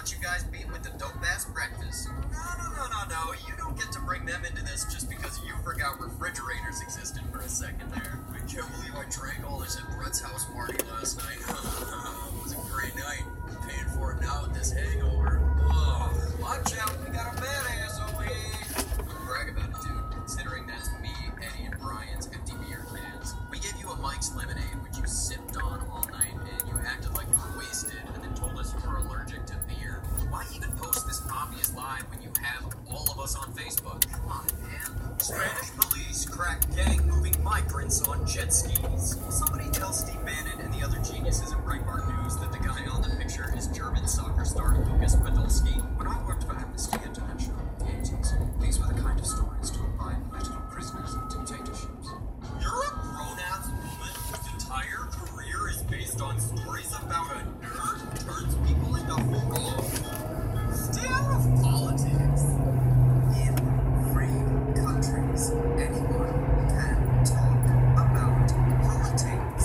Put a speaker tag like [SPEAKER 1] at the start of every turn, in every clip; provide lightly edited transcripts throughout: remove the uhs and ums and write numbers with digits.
[SPEAKER 1] thought you guys beat with the dope-ass breakfast. No. You don't get to bring them into this just because you forgot refrigerators existed for a second there. I can't believe I drank all this at Brett's house party last night. It was a great night. Paying for it now with this hangover. Ugh. Watch out, we got a badass over here. Don't brag about it, dude, considering that's me, Eddie, and Brian's empty beer cans. We gave you a Mike's lemonade, which you sipped on all night, and you acted like you were wasted, and then told us you were allergic to beer. Why even post this obvious lie when you have all of us on Facebook? Come on, man. Spanish police crack gang moving migrants on jet skis. Will somebody tell Steve Bannon and the other geniuses at Breitbart News that the guy on the picture is German soccer star Lucas Podolski? When I worked for Amnesty International in the 80s, these were the kind of stories told by political prisoners of dictatorships. You're a grown-ass woman whose entire career is based on stories about a nerd who turns people into frogs? Stay out of politics. In free countries, anyone can talk about politics.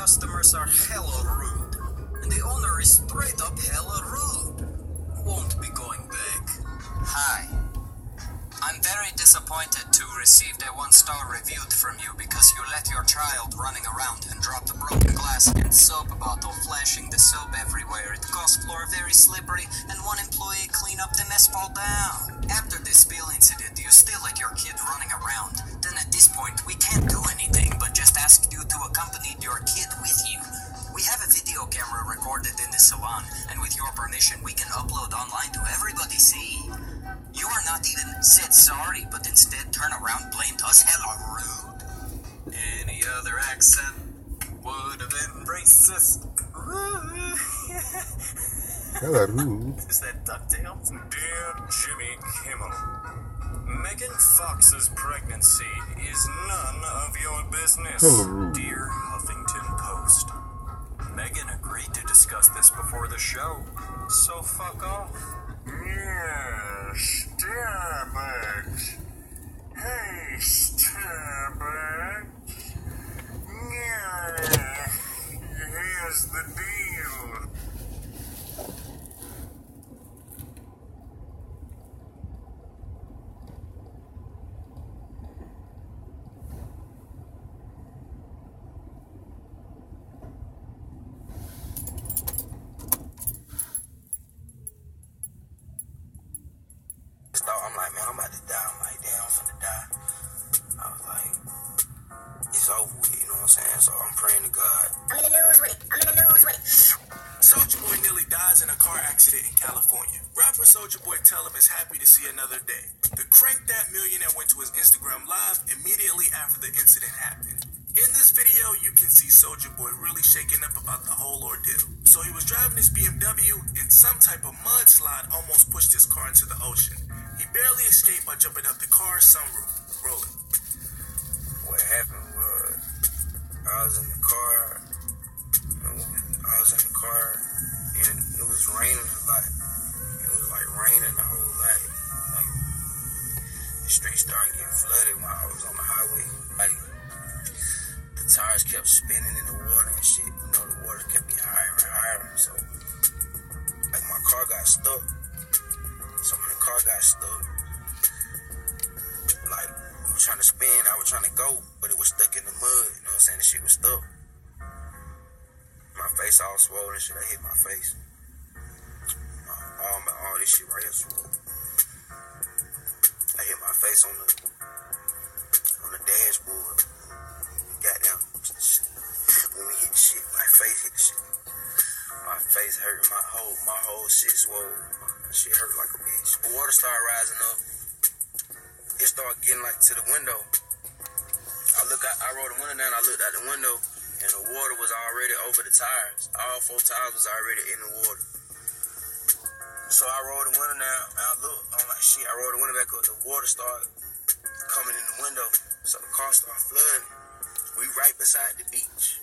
[SPEAKER 2] customers are hella rude. And the owner is straight up hella rude. Won't be going back. Hi. I'm very disappointed to receive a 1-star review from you because you let your child running around and dropped a broken glass and soap bottle, flashing the soap everywhere. It caused floor very slippery and one employee clean up the mess fall down. After this spill incident, you still let your kid running around. Then at this point, we can't do anything but just ask you to accompany your kid with you. We have a video camera recorded in the salon, and with your permission, we can upload online to everybody see. You are not even said sorry, but instead turn around, blamed us hella rude. Any other accent would have been racist.
[SPEAKER 3] Hella rude.
[SPEAKER 2] Is that DuckTales?
[SPEAKER 4] Dear Jimmy Kimmel, Megan Fox's pregnancy is none of your business.
[SPEAKER 3] Hella rude.
[SPEAKER 4] Dear Huffington Post, Megan agreed to discuss this before the show, so fuck off. Yes, Starbucks. Hey, Starbucks. Yeah, here's the deal.
[SPEAKER 2] I'm like, man, I'm about to die. I'm like, damn, I'm finna die. I was like, it's over with, you know what I'm saying? So I'm praying to God.
[SPEAKER 5] I'm in the news with it.
[SPEAKER 4] Soulja Boy nearly dies in a car accident in California. Rapper Soulja Boy tell him is happy to see another day. The Crank That Millionaire went to his Instagram live immediately after the incident happened. In this video, you can see Soulja Boy really shaken up about the whole ordeal. So he was driving his BMW and some type of mudslide almost pushed his car into the ocean. He barely escaped by jumping out the car's sunroof. Rolling.
[SPEAKER 2] What happened was, I was in the car, and it was raining a lot. It was like raining the whole night. Like, the street started getting flooded while I was on the highway. Like, the tires kept spinning in the water and shit. You know, the water kept getting higher and higher. So, like, my car got stuck. So when the car got stuck, like, we were trying to spin, I was trying to go, but it was stuck in the mud, you know what I'm saying? The shit was stuck. My face all swollen and shit, I hit my face. All this shit right here swollen. I hit my face on the dashboard. Goddamn, when we hit the shit, my face hit the shit. My face hurt, my whole shit swollen. Shit hurt like a bitch. The water started rising up. It started getting like to the window. I rolled the window down, I looked out the window, and the water was already over the tires. All 4 tires was already in the water. So I rolled the window down, and I looked, I'm like, shit, I rolled the window back up, the water started coming in the window, so the car started flooding. We right beside the beach.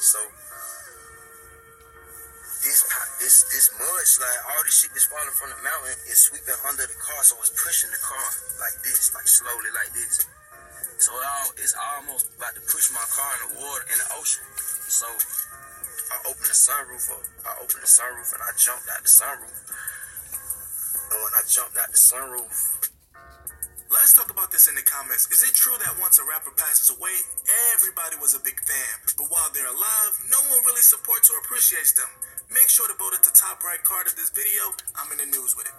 [SPEAKER 2] So this mudslide, all this shit that's falling from the mountain is sweeping under the car, so it's pushing the car like this, like slowly like this. So it's almost about to push my car in the water, in the ocean. So I opened the sunroof up. And I jumped out the sunroof. And when I jumped out the sunroof,
[SPEAKER 4] Let's talk about this in the comments. Is it true that once a rapper passes away, everybody was a big fan, but while they're alive, no one really supports or appreciates them? Make sure to vote at the top right card of this video. I'm in the news with it.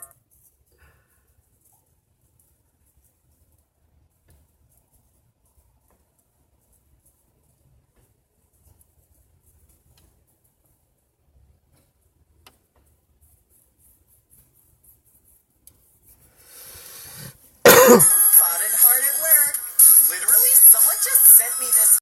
[SPEAKER 5] Fought it hard at work. Literally, someone just sent me this